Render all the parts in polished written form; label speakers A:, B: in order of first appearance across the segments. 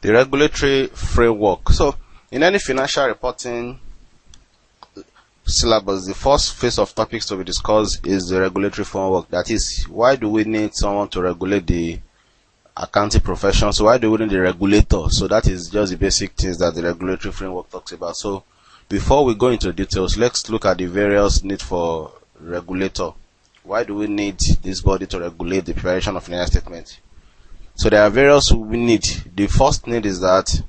A: The regulatory framework. So in any financial reporting syllabus, the first phase of topics to be discussed is the regulatory framework. That is, why do we need someone to regulate the accounting profession? So why do we need the regulator? So that is just the basic things that the regulatory framework talks about. So before we go into details, let's look at the various need for regulator. Why do we need this body to regulate the preparation of financial statement? So there are various we need. The first need is that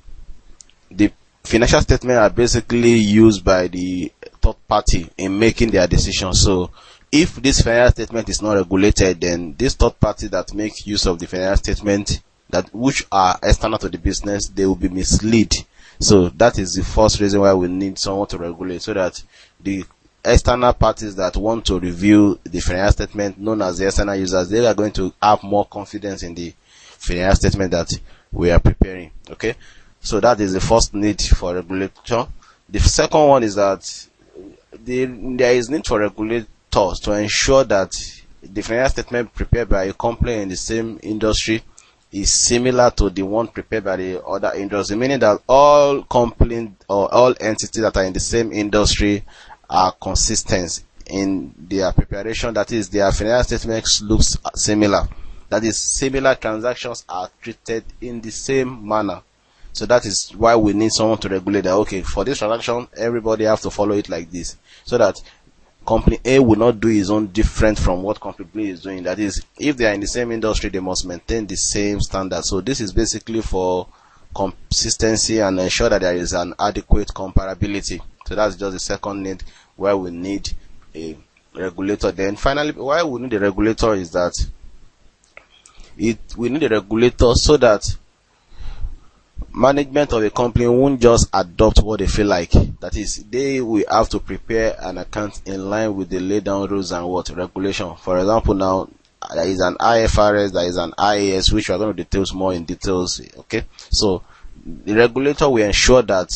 A: the financial statements are basically used by the third party in making their decisions. So if this financial statement is not regulated, then this third party that makes use of the financial statement that which are external to the business, they will be misled. So that is the first reason why we need someone to regulate, so that the external parties that want to review the financial statement, known as the external users, they are going to have more confidence in the financial statement that we are preparing. Okay, so that is the first need for regulator. The second one is that there is need for regulators to ensure that the financial statement prepared by a company in the same industry is similar to the one prepared by the other industry, meaning that all companies or all entities that are in the same industry are consistent in their preparation. That is, their financial statements looks similar. That is, similar transactions are treated in the same manner. So that is why we need someone to regulate that. Okay, for this transaction, everybody have to follow it like this, so that company A will not do his own different from what company B is doing. That is, if they are in the same industry, they must maintain the same standard. So this is basically for consistency and ensure that there is an adequate comparability. So that's just the second need where we need a regulator. Then finally, why we need a regulator is that we need a regulator so that management of a company won't just adopt what they feel like. That is, they will have to prepare an account in line with the laid down rules and what regulation. For example, now there is an IFRS, there is an IAS, which we are going to detail more in details. Okay, so the regulator will ensure that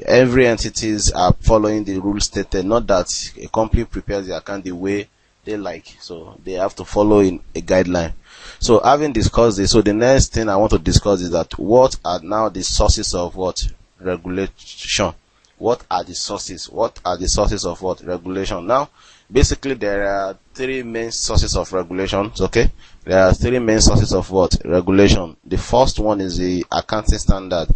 A: every entities are following the rules stated, not that a company prepares the account the way they like. So they have to follow in a guideline. So having discussed this, so the next thing I want to discuss is that what are now the sources of what regulation? What are the sources? What are the sources of what regulation? Now, basically there are three main sources of regulations. Okay, there are three main sources of what regulation. The first one is the accounting standard.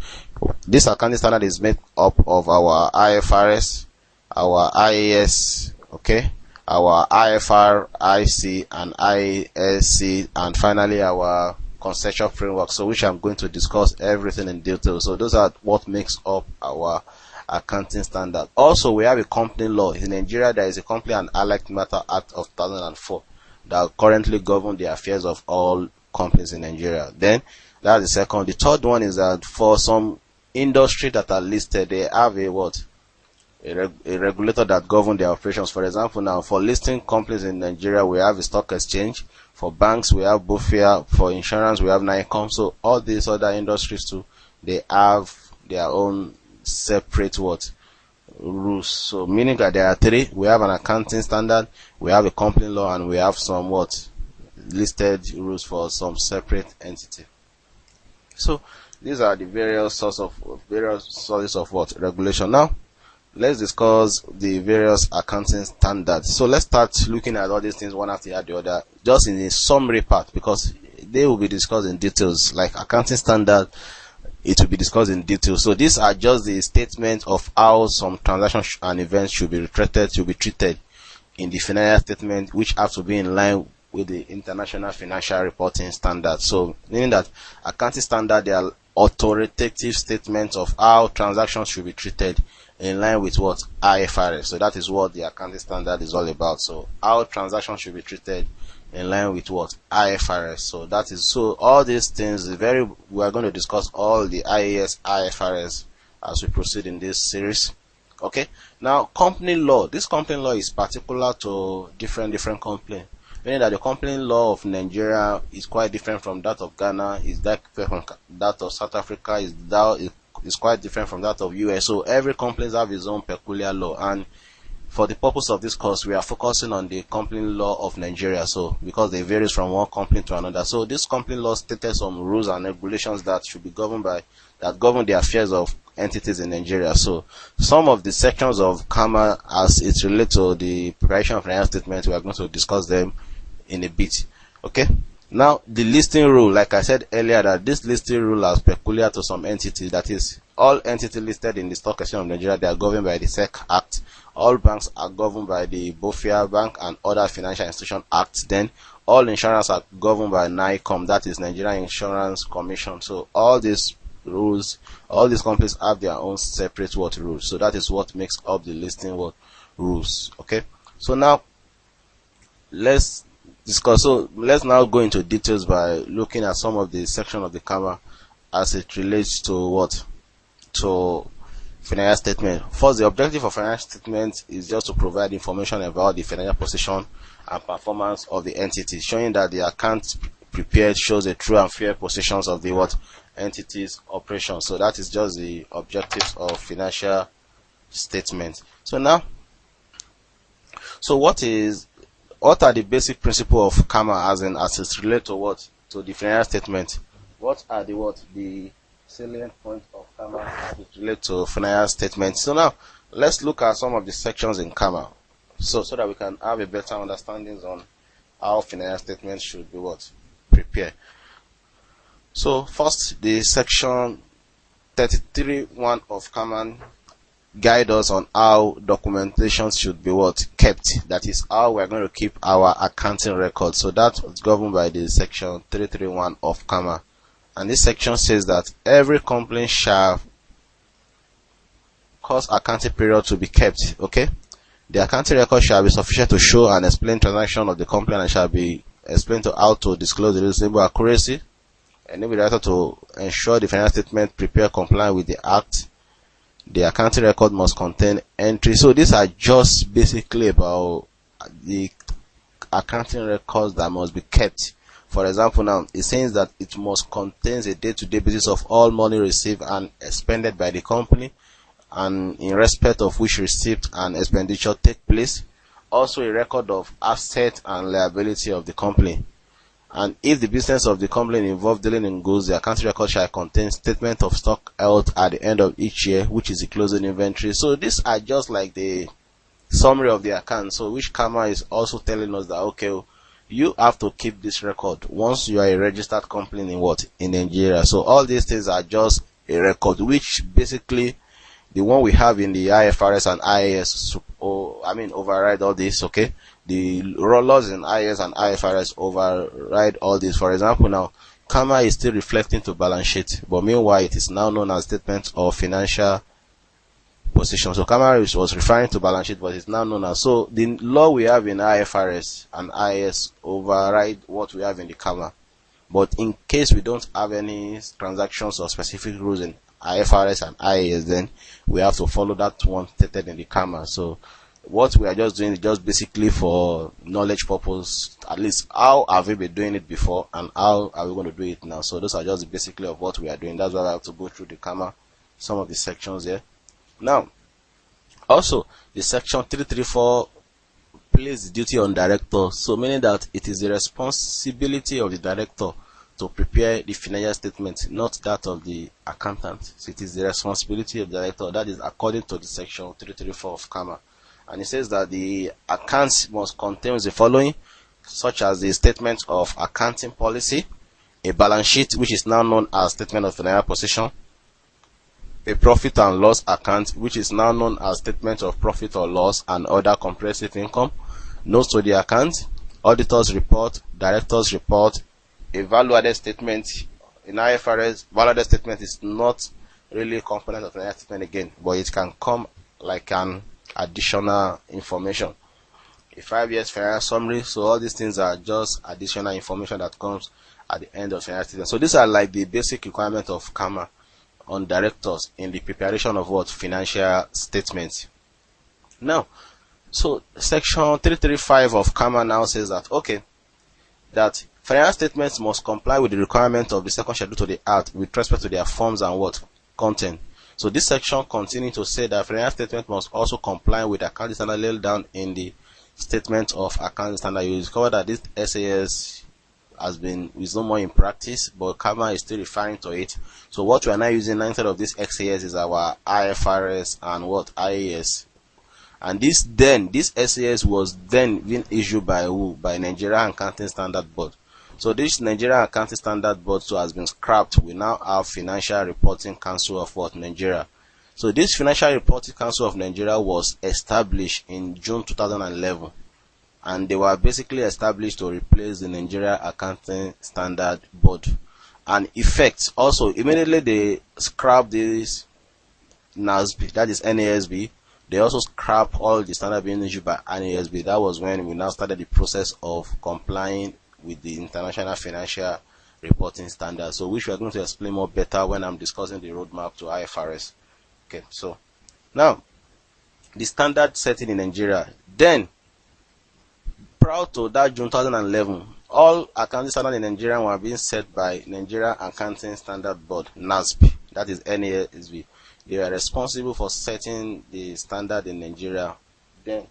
A: This accounting standard is made up of our IFRS, our IAS, okay, our IFR, IC, and ISC, and finally our conceptual framework. So which I'm going to discuss everything in detail. So those are what makes up our accounting standard. Also, we have a company law. In Nigeria, there is a Company and Allied Matter Act of 2004 that currently governs the affairs of all companies in Nigeria. Then that's the second. The third one is that for some industry that are listed, they have a what? A regulator that governs their operations. For example, now for listing companies in Nigeria, we have a stock exchange. For banks, we have BOFIA. For insurance, we have NICOM. So all these other industries too, they have their own separate what rules. So meaning that there are three. We have an accounting standard, we have a company law, and we have some what listed rules for some separate entity. So these are the various sources of what regulation. Now let's discuss the various accounting standards. So let's start looking at all these things one after the other, just in a summary part, because they will be discussed in details. Like accounting standard, it will be discussed in detail. So these are just the statement of how some transactions and events should be treated in the financial statement, which have to be in line with the international financial reporting standards. So meaning that accounting standard, they are authoritative statements of how transactions should be treated in line with what IFRS. So that is what the accounting standard is all about. So how transactions should be treated in line with what IFRS. So that is, so all these things we are going to discuss all the IAS, IFRS as we proceed in this series. Okay, now company law. This company law is particular to different companies, meaning that the company law of Nigeria is quite different from that of Ghana, is that different from that of South Africa, is quite different from that of US. So every company have its own peculiar law, and for the purpose of this course, we are focusing on the company law of Nigeria. So because they varies from one company to another, so this company law stated some rules and regulations that should be governed by, that govern the affairs of entities in Nigeria. So some of the sections of CAMA, as it relates to the preparation of financial statements, we are going to discuss them in a bit. Okay. Now the listing rule, like I said earlier, that this listing rule is peculiar to some entities. That is, all entities listed in the Stock Exchange of Nigeria, they are governed by the SEC Act. All banks are governed by the Bofia Bank and Other Financial Institution Act. Then all insurance are governed by NICOM, that is Nigerian Insurance Commission. So all these rules, all these companies have their own separate rules. So that is what makes up the listing rules. Okay. So now let's discuss. So let's now go into details by looking at some of the section of the CAMA as it relates to to financial statement. First, the objective of financial statement is just to provide information about the financial position and performance of the entity, showing that the account prepared shows the true and fair positions of the entity's operations. So that is just the objectives of financial statement. So now, so what are the basic principles of CAMA as it relates to the financial statement? What are the salient points of CAMA as it relates to financial statement? So now let's look at some of the sections in CAMA, so that we can have a better understanding on how financial statements should be prepared. So first, the section 33(1) of CAMA guide us on how documentation should be kept. That is how we are going to keep our accounting records. So that is governed by the section 331 of CAMA. And this section says that every company shall cause accounting period to be kept. Okay, the accounting record shall be sufficient to show and explain transaction of the company, and shall be explained to how to disclose the reasonable accuracy, enable the director to ensure the financial statement prepared compliant with the act. The accounting record must contain entries. So these are just basically about the accounting records that must be kept. For example, now it says that it must contain a day-to-day basis of all money received and expended by the company, and in respect of which receipt and expenditure take place. Also a record of asset and liability of the company. And if the business of the company involves dealing in goods, the accounting record shall contain statement of stock held at the end of each year, which is the closing inventory. So these are just like the summary of the account. So which CAMA is also telling us that, okay, you have to keep this record once you are a registered company in Nigeria. So all these things are just a record, which basically the one we have in the IFRS and IAS, override all this. Okay, the laws in IAS and IFRS override all this. For example, now CAMA is still reflecting to balance sheet, but meanwhile it is now known as statement of financial position. So CAMA was referring to balance sheet, but it's now known as. So the law we have in IFRS and IAS override what we have in the CAMA. But in case we don't have any transactions or specific rules in IFRS and IAS, then we have to follow that one stated in the CAMA. So what we are just doing is just basically for knowledge purpose, at least how have we been doing it before and how are we going to do it now. So those are just basically of what we are doing. That's why I have to go through the CAMA, some of the sections here. Now, also the section 334 places the duty on director. So meaning that it is the responsibility of the director to prepare the financial statement, not that of the accountant. So it is the responsibility of the director. That is according to the section 334 of CAMA. And it says that the accounts must contain the following, such as the statement of accounting policy, a balance sheet, which is now known as statement of financial position, a profit and loss account, which is now known as statement of profit or loss and other comprehensive income, notes to the account, auditor's report, director's report, a value-added statement. In IFRS, value-added statement is not really a component of financial statement again, but it can come like an additional information. A 5 years financial summary. So all these things are just additional information that comes at the end of financial statement. So these are like the basic requirements of CAMA on directors in the preparation of financial statements. Now, so section 335 of CAMA now says that, okay, that financial statements must comply with the requirement of the second schedule to the Act with respect to their forms and content. So this section continues to say that financial statement must also comply with accounting standard laid down in the statement of accounting standard. You discover that this SAS is no more in practice, but Kama is still referring to it. So what we are now using instead of this SAS is our IFRS and what IAS. And this SAS was then being issued by who? By Nigeria Accounting Standard Board. So this Nigeria Accounting Standard Board has been scrapped. We now have Financial Reporting Council of what? Nigeria. So this Financial Reporting Council of Nigeria was established in June 2011. And they were basically established to replace the Nigeria Accounting Standard Board. And effect, also immediately they scrapped this NASB, that is NASB. They also scrapped all the standard being issued by NASB. That was when we now started the process of complying with the International Financial Reporting Standard. So which we are going to explain more better when I'm discussing the roadmap to IFRS. Okay, so now the standard setting in Nigeria. Then prior to that June 2011, all accounting standards in Nigeria were being set by Nigeria Accounting Standard Board, NASB, that is NASB. They are responsible for setting the standard in Nigeria then.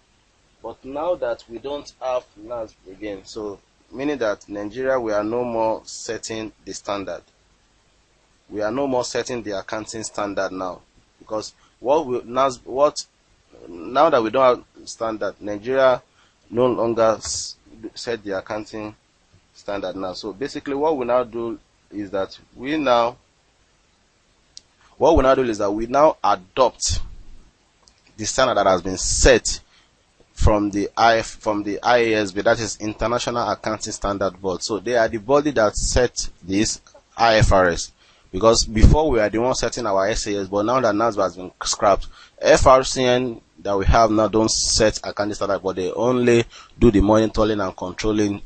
A: But now that we don't have NASB again, so meaning that Nigeria, we are no more setting the standard. We are no more setting the accounting standard now, because now that we don't have standard, Nigeria no longer set the accounting standard now. So basically what we now do is that we now adopt the standard that has been set from the IASB, that is International Accounting Standard Board. So they are the body that set this IFRS, because before we are the one setting our SAS, but now that NASB has been scrapped, FRCN that we have now don't set accounting standard, but they only do the monitoring and controlling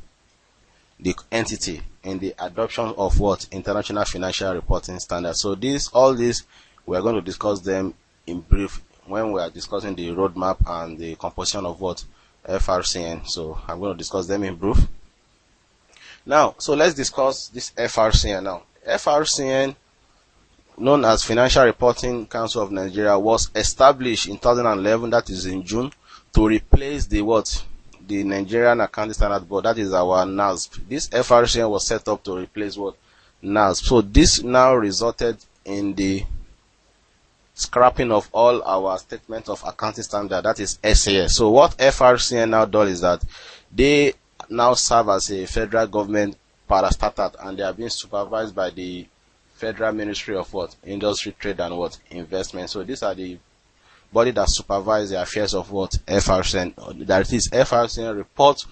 A: the entity in the adoption of what? International Financial Reporting Standards. So all these we are going to discuss them in brief when we are discussing the roadmap and the composition of what? FRCN. So I'm going to discuss them in brief. Now, so let's discuss this FRCN now. FRCN, known as Financial Reporting Council of Nigeria, was established in 2011, that is in June, to replace the Nigerian Accounting Standard Board, that is our NASB. This FRCN was set up to replace what? NASB. So this now resulted in the scrapping of all our statement of accounting standard, that is SAS. So what FRCN now does is that they now serve as a federal government parastatal, and they are being supervised by the Federal Ministry of what? Industry, Trade and what? Investment. So these are the body that supervise the affairs of what? FRCN. That is, FRCN reports